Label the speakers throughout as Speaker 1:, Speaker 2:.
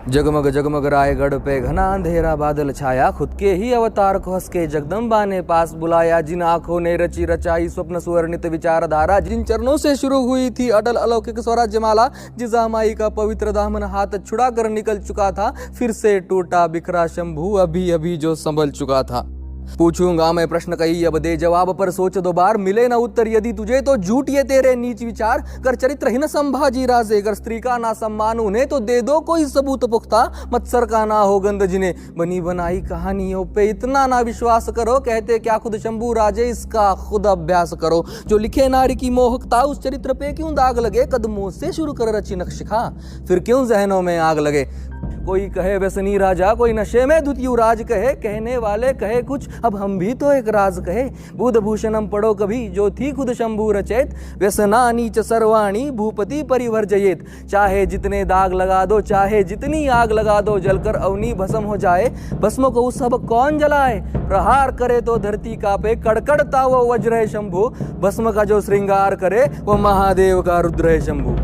Speaker 1: जगमग जगमग रायगढ़ पे घना अंधेरा बादल छाया, खुद के ही अवतार को हंस के जगदम्बा ने पास बुलाया। जिन आंखों ने रची रचाई स्वप्न सुवर्णित विचारधारा, जिन चरणों से शुरू हुई थी अटल अलौकिक स्वराज्य माला, जिस माई का पवित्र दामन हाथ छुड़ा कर निकल चुका था, फिर से टूटा बिखरा शंभू अभी अभी जो संभल चुका था। पूछूंगा मैं प्रश्न कही अब दे जवाब, पर सोच दो बार मिले न उत्तर यदि तुझे तो झूठ ये तेरे नीच विचार। कर चरित्रहीन संभाजी राजे, कर स्त्री का ना सम्मान उन्हें तो दे दो कोई सबूत पुख्ता। मत्सर का ना हो गंध जिन्हें बनी बनाई कहानियों पे इतना ना विश्वास करो। कहते क्या खुद शंभू राजे, इसका खुद अभ्यास करो। जो लिखे नारी की मोहकता उस चरित्र पे क्यों दाग लगे, कदमों से शुरू कर रची नक्शिखा फिर क्यों जहनों में आग लगे। कोई कहे व्यसनी राजा, कोई नशे में धुत युवराज कहे, कहने वाले कहे कुछ अब हम भी तो एक राज कहे। बुध भूषणम पढ़ो कभी जो थी खुद शंभू रचेत, व्यसना नीच सर्वाणी भूपति परिवर्जयेत। चाहे जितने दाग लगा दो, चाहे जितनी आग लगा दो, जलकर अवनी भस्म हो जाए, भस्म को उस सब कौन जलाए। प्रहार करे तो धरती कांपे, कड़कड़ता वो वज्र है शंभू, भस्म का जो श्रृंगार करे वो महादेव का रुद्र है शंभू।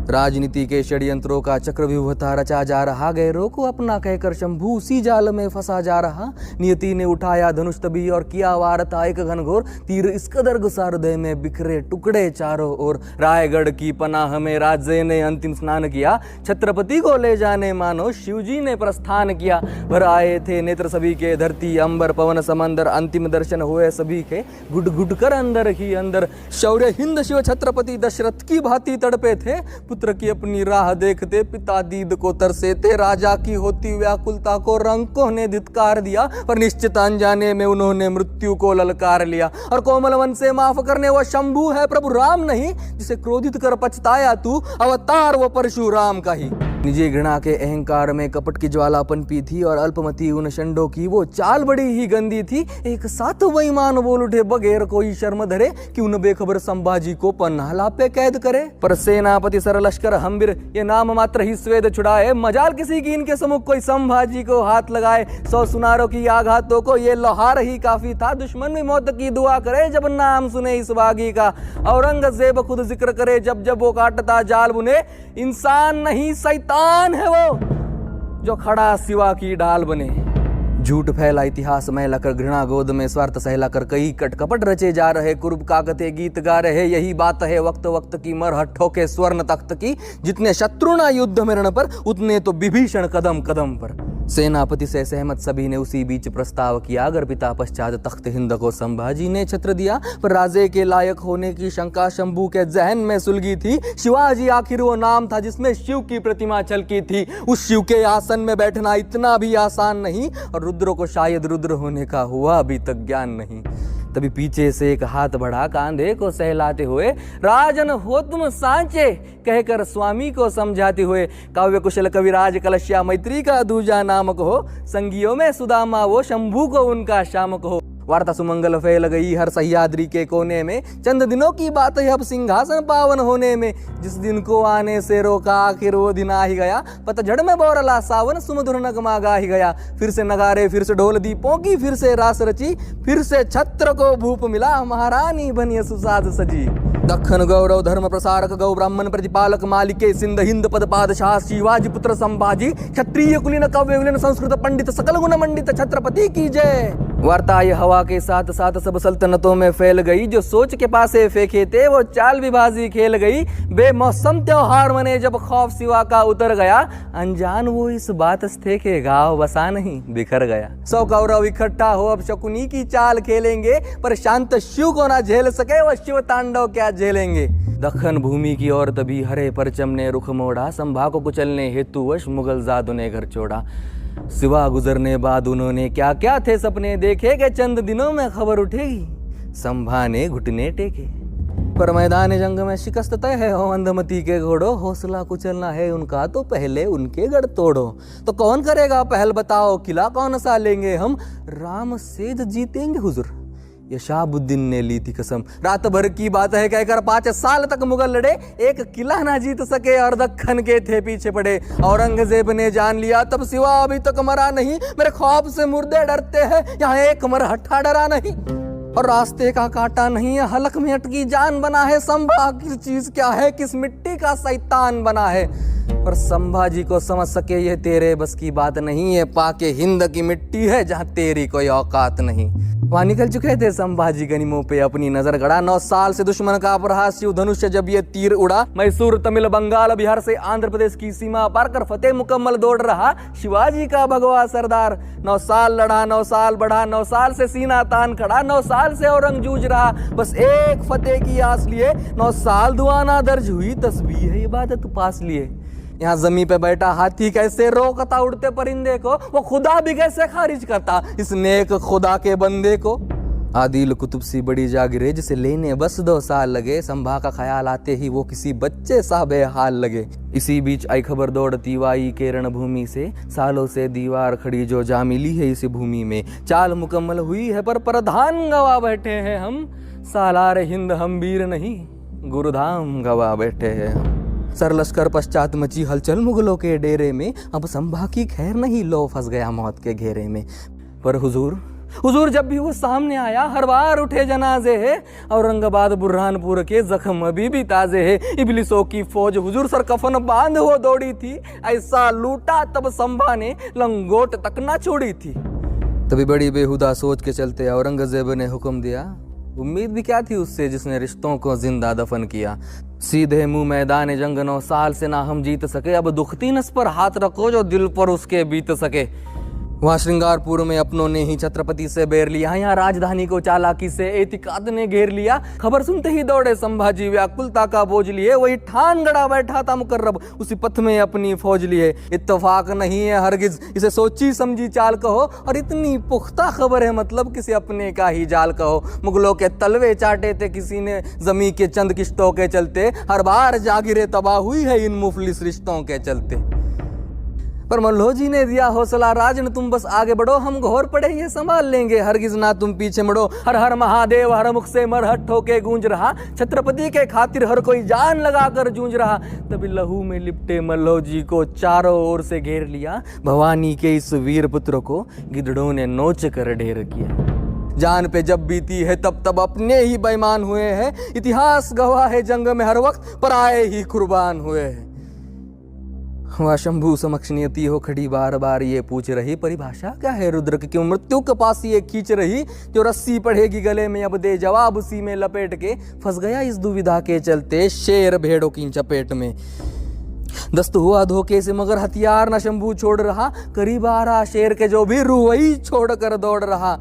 Speaker 1: राजनीति के षड्यंत्रों का चक्रव्यूहता रचा जा रहा, गैरों को अपना कहकर शंभू उसी जाल में फंसा जा रहा। नियति ने उठाया धनुष तभी और किया वारता एक घनघोर, तीर इस कदर घुसा हृदय में बिखरे टुकड़े चारों ओर। रायगढ़ की पनाह में राजे ने अंतिम स्नान किया, छत्रपति को ले जाने मानो शिवजी ने प्रस्थान किया। भर आए थे नेत्र सभी के, धरती अंबर पवन समंदर, अंतिम दर्शन हुए सभी के गुड गुड कर अंदर ही अंदर। शौर्य हिंद शिव छत्रपति दशरथ की भांति तड़पे थे, पुत्र की अपनी राह देखते पिता दीद को तरसे थे। राजा की होती व्याकुलता को रंकों ने धिक्कार दिया, पर निश्चित अनजाने में उन्होंने मृत्यु को ललकार लिया। और कोमल वन से माफ करने वो शंभू है प्रभु राम नहीं, जिसे क्रोधित कर पछताया तू, अवतार वो परशुराम का ही। निजी घृणा के अहंकार में कपट की ज्वाला पनपी थी, और अल्पमती उन षंडों की वो चाल बड़ी ही गंदी थी। एक साथ वही मान बोल उठे बगैर कोई शर्म धरे, क्यों न बेखबर संभाजी को पन्नाला पे कैद करे। पर सेनापति सरलश्कर हम्बिर ये नाम मात्र ही स्वेद छुड़ाए, मजाल किसी की इनके सम्मुख कोई संभाजी को हाथ लगाए। 100 सुनारों की आघातों को ये लोहार ही काफी था, दुश्मन भी मौत की दुआ करे जब नाम सुने इस बागी का। औरंगजेब खुद जिक्र करे जब जब वो काटता जाल बुने, इंसान नहीं शैतान है वो जो खड़ा सिवा की डाल बने। झूठ फैला इतिहास मैला कर, घृणा गोद में स्वार्थ सहला कर, कई कटकपट रचे जा रहे, कुर्ब काकते गीत गा रहे। यही बात है वक्त वक्त की, मरहट्ठों के स्वर्ण तख्त की। जितने शत्रु ना युद्ध में रण पर, उतने तो विभीषण कदम कदम पर। सेनापति से सहमत सभी ने उसी बीच प्रस्ताव किया, अगर पिता पश्चात तख्त हिंद को संभाजी ने छत्र दिया। पर राजे के लायक होने की शंका शंभू के जहन में सुलगी थी। शिवाजी आखिर वो नाम था जिसमें शिव की प्रतिमा छलकी थी। उस शिव के आसन में बैठना इतना भी आसान नहीं, और रुद्र को शायद रुद्र होने का हुआ अभी तक ज्ञान नहीं। तभी पीछे से एक हाथ बढ़ा, कांधे को सहलाते हुए, राजन हो तुम सांचे कहकर स्वामी को समझाते हुए। काव्य कुशल कविराज कलश्या मैत्री का दूजा नामक हो, संगियों में सुदामा वो शंभू को उनका शामक हो। वार्ता सुमंगल फैल गई हर सह्याद्री के कोने में, चंद दिनों की बात है अब सिंहासन पावन होने में। जिस दिन को आने से रोका आखिर वो दिन आ ही गया, पतझड़ में बोरला सावन सुमधुर नगमा गा ही गया। फिर से नगारे, फिर से ढोल दीपों की, फिर से रास रची, फिर से छत्र को भूप मिला, महारानी बनी सुसाद सजी। दखन गौरव धर्म प्रसारक गौ ब्राह्मण प्रतिपालक मालिके, सिंध हिंद पद पादशाह शिवाजी पुत्र संभाजी, क्षत्रिय कुलीन काव्य विलीन संस्कृत पंडित सकल गुण मंडित छत्रपति की जय। वार्ता ये हवा के साथ साथ सब सल्तनतों में फैल गई, जो सोच के पासे फेंके थे वो चाल विभाजी खेल गई। बेमौसम त्योहार मने जब खौफ सिवा का उतर गया, अनजान वो इस बात थे के गाँव बसा नहीं बिखर गया। 100 कौरव इकट्ठा हो अब शकुनी की चाल खेलेंगे, पर शांत शिव को ना झेल सके वो शिव तांडव क्या झेलेंगे। दखन भूमि की ओर तभी हरे परचम ने रुख मोड़ा, संभा को कुचलने हेतुवश मुगल जादू ने घर छोड़ा। सिवा गुजरने बाद उन्होंने क्या क्या थे सपने देखे, कि चंद दिनों में खबर उठेगी, संभा ने घुटने टेके। पर मैदान जंग में शिकस्त तय है हो अंधमती के घोड़ो, हौसला कुचलना है उनका तो पहले उनके गढ़ तोड़ो। तो कौन करेगा पहल बताओ, किला कौन सा लेंगे हम, राम सेध जीतेंगे हुजूर, ये शाहबुद्दीन ने ली थी कसम। रात भर की बात है कहकर 5 साल तक मुगल लड़े, एक किला ना जीत सके और दक्खन के थे पीछे पड़े। औरंगजेब ने जान लिया तब सिवा अभी तक मरा नहीं, मेरे खौफ से मुर्दे डरते हैं, यहाँ एक मरहट्ठा डरा नहीं। और रास्ते का कांटा नहीं है, हलक में अटकी जान बना है। संभा आखिर चीज क्या है, किस मिट्टी का शैतान बना है। पर संभाजी को समझ सके ये तेरे बस की बात नहीं है, पाके हिंद की मिट्टी है जहाँ तेरी कोई औकात नहीं। वहां निकल चुके थे संभाजी गनीमों पे अपनी नजर गड़ा। 9 साल से दुश्मन का अपराध शिव धनुष्य जब ये तीर उड़ा, मैसूर तमिल बंगाल बिहार से आंध्र प्रदेश की सीमा पार कर फतेह मुकम्मल दौड़ रहा शिवाजी का भगवा सरदार। 9 साल लड़ा, 9 साल बढ़ा, 9 साल से सीना तान खड़ा, 9 साल से औरंग जूझ रहा, बस एक फतेह की आस लिए। 9 साल दुआना दर्ज हुई, तस्बीह है इबादत पास लिए। यहाँ जमीन पे बैठा हाथी कैसे रोकता उड़ते परिंदे को, वो खुदा भी कैसे खारिज करता इस नेक खुदा के बंदे को। आदिल कुतुब सी बड़ी जागिरे जिसे लेने बस 2 साल लगे, संभा का ख्याल आते ही वो किसी बच्चे सा बेहाल लगे। इसी बीच आई खबर दौड़ती वाई के रणभूमि से, सालों से दीवार खड़ी जो जा मिली है इस भूमि में। चाल मुकम्मल हुई है पर प्रधान गवा बैठे हैं हम, सालार हिंद हम वीर नहीं गुरुधाम गवा बैठे हैं हम। सरलश्कर पश्चात मची हलचल मुगलों के डेरे में, अब संभा की खैर नहीं, लो फंस गया मौत के घेरे में। पर हुजूर जब भी वो सामने आया हर बार उठे जनाजे है, औरंगाबाद बुरहानपुर के जख्म अभी भी ताजे है। इबलिसों की फौज हुजूर सर कफन बांध हो दौड़ी थी, ऐसा लूटा तब संभा ने लंगोट तक ना छोड़ी थी। तभी बड़ी बेहुदा सोच के चलते औरंगजेब ने हुक्म दिया, उम्मीद भी क्या थी उससे जिसने रिश्तों को जिंदा दफन किया। सीधे मुंह मैदान जंग 9 साल से ना हम जीत सके, अब दुखती नस पर हाथ रखो जो दिल पर उसके बीत सके। वहाँ श्रृंगारपुर में अपनों ने ही छत्रपति से बैर लिया, यहाँ राजधानी को चालाकी से एतिकाद ने घेर लिया। खबर सुनते ही दौड़े संभाजी व्याकुलता का बोझ लिए, वही ठान गड़ा बैठा था मुकर्रब उसी पथ में अपनी फौज लिए। इत्तफाक नहीं है हरगिज इसे सोची समझी चाल कहो, और इतनी पुख्ता खबर है मतलब किसी अपने का ही जाल कहो। मुगलों के तलवे चाटे थे किसी ने जमी के चंद किश्तों के चलते, हर बार जागिरे तबाह हुई है इन मुफलिस रिश्तों के चलते। पर मल्हो जी ने दिया हौसला राजन, तुम बस आगे बढ़ो, हम घोर पड़े ये संभाल लेंगे, हरगिज ना तुम पीछे मुड़ो। हर हर महादेव हर मुख से मरहट होके गूंज रहा, छत्रपति के खातिर हर कोई जान लगा कर जूझ रहा। तभी लहू में लिपटे मल्हो जी को चारों ओर से घेर लिया, भवानी के इस वीर पुत्र को गिद्धड़ों ने नोच कर ढेर किया। जान पे जब बीती है तब अपने ही बेईमान हुए हैं, इतिहास गवाह है जंग में हर वक्त पराए ही कुर्बान हुए हैं। वह शंभू समक्ष नियति हो खड़ी बार बार ये पूछ रही, परिभाषा क्या है रुद्र की, क्यों मृत्यु के पास ये खींच रही, जो रस्सी पड़ेगी गले में अब दे जवाब उसी में लपेट के। फंस गया इस दुविधा के चलते शेर भेड़ों की चपेट में। दस्त हुआ धोखे से मगर हथियार न शंभू छोड़ रहा, करीब आ रहा शेर के जो भी रूह वही छोड़ कर दौड़ रहा।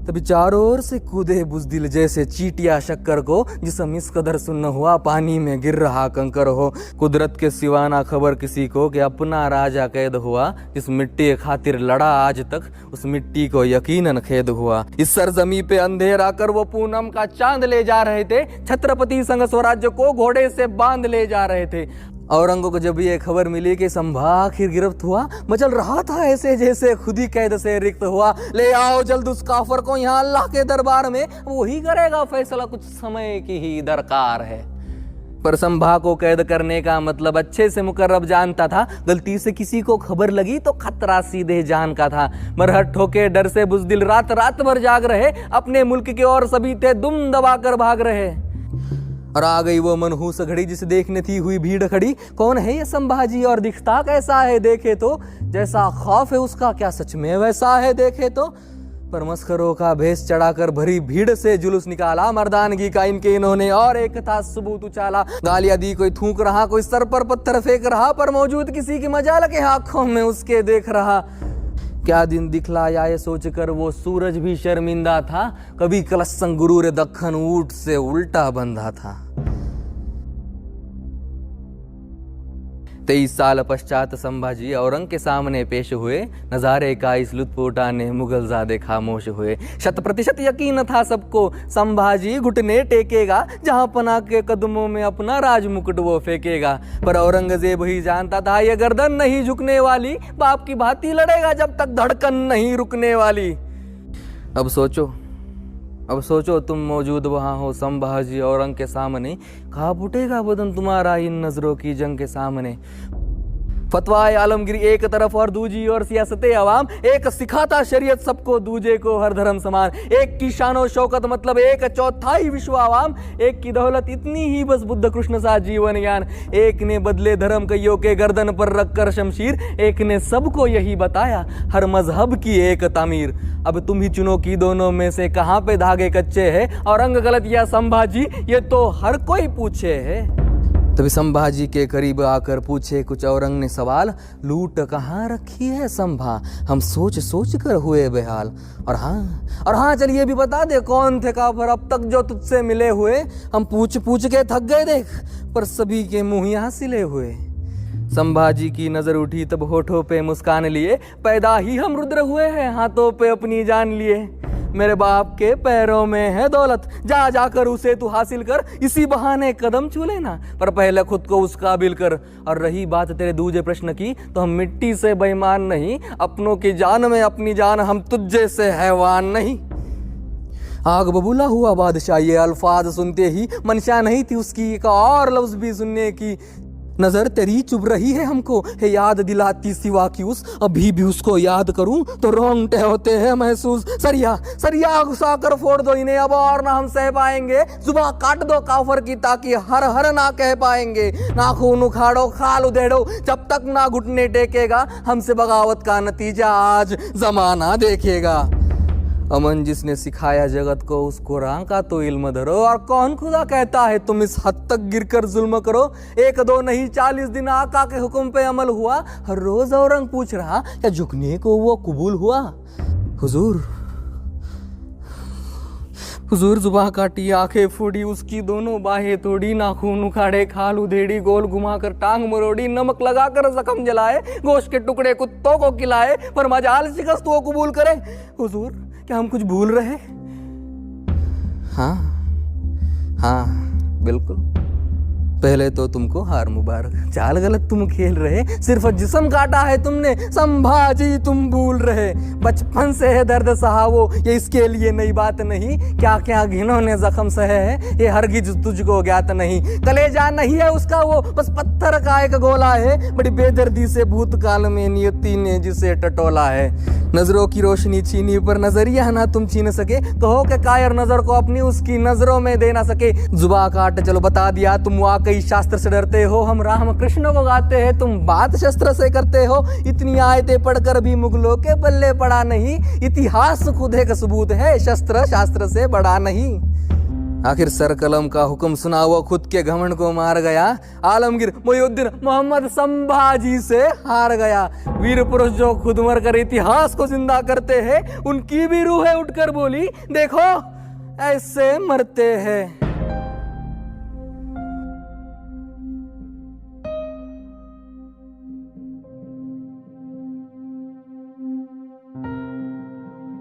Speaker 1: तभी चारों ओर से कूदे बुजदिल जैसे चीटिया शक्कर को, जिसम इस कदर सुन्न हुआ पानी में गिर रहा कंकर हो। कुदरत के सिवा ना खबर किसी को कि अपना राजा कैद हुआ, जिस मिट्टी के खातिर लड़ा आज तक उस मिट्टी को यकीनन खेद हुआ। इस सरजमी पे अंधेरा कर वो पूनम का चांद ले जा रहे थे, छत्रपति संग स्वराज्य को घोड़े से बांध ले जा रहे थे। औरंगो को जब ये खबर मिली कि संभा आखिर गिरफ्त हुआ, मचल रहा था ऐसे जैसे खुद ही कैद से रिक्त हुआ। ले आओ जल्द उस काफर को यहाँ अल्लाह के दरबार में, वही करेगा फैसला, कुछ समय की ही दरकार है। पर संभा को कैद करने का मतलब अच्छे से मुकर्रब जानता था, गलती से किसी को खबर लगी तो खतरा सीधे जान का था। मरहट ठोके डर से बुजदिल रात रात भर जाग रहे, अपने मुल्क के और सभी थे दुम दबा कर भाग रहे। और आ गई वो मनहूस घड़ी जिसे देखने थी हुई भीड़ खड़ी, कौन है ये संभाजी और दिखता कैसा है देखे तो, जैसा खौफ है उसका क्या सच में वैसा है देखे तो। पर मस्खरों का भेष चढ़ाकर भरी भीड़ से जुलूस निकाला, मर्दानगी का इनके इन्होंने और एक था सबूत उछाला। गालियां दी, कोई थूक रहा, कोई सर पर पत्थर फेंक रहा, पर मौजूद किसी की मजाल के आंखों में उसके देख रहा। क्या दिन दिखलाया ये सोचकर वो सूरज भी शर्मिंदा था, कभी कलस्संग गुरूर दक्खन ऊंट से उल्टा बंधा था। 23 साल पश्चात संभाजी औरंग के सामने पेश हुए, नजारे का इस लुत्फ उठाने मुगलजादे खामोश हुए। 100% यकीन था सबको संभाजी घुटने टेकेगा, जहां पना के कदमों में अपना राजमुकुट वो फेंकेगा। पर औरंगजेब ही जानता था ये गर्दन नहीं झुकने वाली, बाप की भांति लड़ेगा जब तक धड़कन नहीं रुकने वाली। अब सोचो तुम मौजूद वहां हो संभाजी औरंग के सामने, कहाँ फूटेगा बदन तुम्हारा इन नजरों की जंग के सामने। फतवाए आलमगीर एक तरफ और दूजी और सियासते अवाम, एक सिखाता शरीयत सबको दूजे को हर धर्म समान, एक की शानो शौकत मतलब एक चौथाई विश्व अवाम, एक की दौलत इतनी ही बस बुद्ध कृष्ण सा जीवन ज्ञान, एक ने बदले धर्म कईयों के गर्दन पर रखकर शमशीर, एक ने सबको यही बताया हर मजहब की एक तामीर। अब तुम ही चुनो कि दोनों में से कहां पे धागे कच्चे हैं, औरंग गलत या संभाजी ये तो हर कोई पूछे है। तभी संभाजी के करीब आकर पूछे कुछ औरंग ने सवाल, लूट कहाँ रखी है संभा, हम सोच सोच कर हुए बेहाल। और हाँ चलिए भी बता दे कौन थे काफर अब तक जो तुझसे मिले हुए, हम पूछ पूछ के थक गए देख, पर सभी के मुंह यहाँ सिले हुए। संभाजी की नजर उठी तब होठों पे मुस्कान लिए, पैदा ही हम रुद्र हुए हैं हाथों पे अपनी जान लिए। मेरे बाप के पैरों में है दौलत, जा जाकर उसे तू हासिल कर, इसी बहाने कदम छू लेना, पर पहले खुद को उस काबिल कर। और रही बात तेरे दूसरे प्रश्न की, तो हम मिट्टी से बेईमान नहीं, अपनों की जान में अपनी जान, हम तुझे से हैवान नहीं। आग बबूला हुआ बादशाह ये अल्फाज सुनते ही, मंशा नहीं थी उसकी एक और लफ्ज भी सुनने की। नजर तेरी चुभ रही है हमको, है याद दिलाती सिवा की उस, अभी भी उसको याद करूं तो रोंगटे होते हैं महसूस। सरिया घुसा कर फोड़ दो इन्हें, अब और ना हम सह पाएंगे, जुबान काट दो काफर की ताकि हर हर ना कह पाएंगे। नाखून उखाड़ो खाल उधेड़ो जब तक ना घुटने टेकेगा, हमसे बगावत का नतीजा आज जमाना देखेगा। अमन जिसने सिखाया जगत को उसको राह का तो इल्म धरो, और कौन खुदा कहता है तुम इस हद तक गिरकर जुल्म करो। 1 2 नहीं 40 दिन आका के हुक्म पे अमल हुआ, हर रोज औरंग पूछ रहा क्या झुकने को वो कबूल हुआ। हुजूर जुबान काटी आंखें फोड़ी, उसकी दोनों बाहें तोड़ी, नाखून उखाड़े खाल उधेड़ी, गोल घुमाकर टांग मरोड़ी, नमक लगाकर जख्म जलाए, गोश्त के टुकड़े कुत्तों को खिलाए, पर मजाल शिकस्त वो कबूल करे। हुजूर क्या हम कुछ भूल रहे? हाँ बिल्कुल, पहले तो तुमको हार मुबारक, चाल गलत तुम खेल रहे, सिर्फ जिस्म काटा है तुमने, संभाजी तुम भूल रहे। बचपन से है दर्द सहा वो, ये इसके लिए नई बात नहीं, क्या क्या घिनौने जख्म सहे है ये हरगिज तुझको ज्ञात नहीं। कलेजा नहीं है उसका वो, बस पत्थर का एक गोला है, बड़ी बेदर्दी से भूतकाल में नियति ने जिसे टटोला है। नजरों की रोशनी छीनी पर नजरिया ना तुम छीन सके, कहो के कायर नजर को अपनी उसकी नजरों में दे ना सके। जुबा काट चलो बता दिया तुम वाकई शास्त्र से डरते हो, हम राम कृष्ण को गाते हैं तुम बात शस्त्र से करते हो। इतनी आयतें पढ़कर भी मुगलों के बल्ले पड़ा नहीं, इतिहास खुद एक सबूत है, शस्त्र शास्त्र से बड़ा नहीं। आखिर सर कलम का हुक्म सुना वो खुद के घमंड को मार गया, आलमगीर मोहिउद्दीन मोहम्मद संभाजी से हार गया। वीर पुरुष जो खुद मर कर इतिहास को जिंदा करते हैं, उनकी भी रूहें उठकर बोली देखो ऐसे मरते हैं।